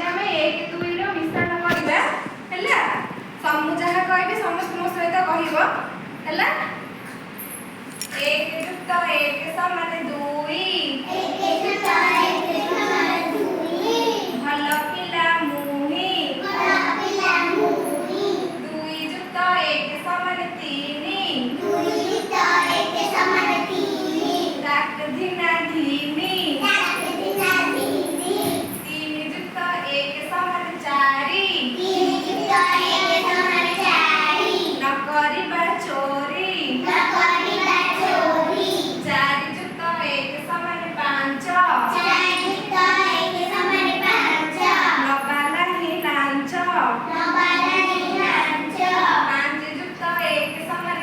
आम एक दुई मिश्रण करवा है समूह जहाँ कह समस्त मो सहित कह एक युक्त एक समान दुई भल पिला मुही दुई युक्त एक समान तीन डाक धिना धीनी तीन युक्त एक समान चारि न करिबा चोरी चारि युक्त एक समान पांच नबा नाही लांच पांच युक्त एक समान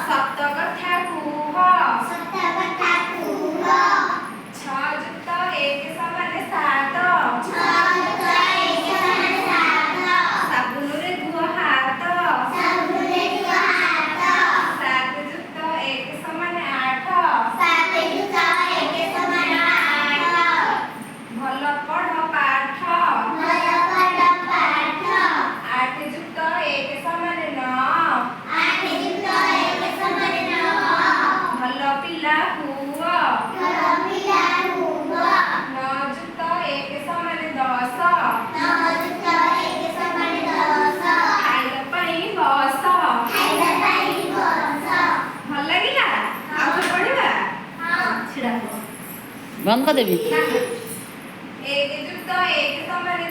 सत कथा कुह छ युक्त एक समान सात साबुन रे धुआ हाथ सात युक्त एक समान आठ भल पढ़ पाठ आठ युक्त एक समान नौ भल पिला हुआ नौ युक्त एक समान दस खाइबा पाई बस भल लगिला आउ पढ़िबा छिड़ा बंद कर देवी। एक युक्त एक समान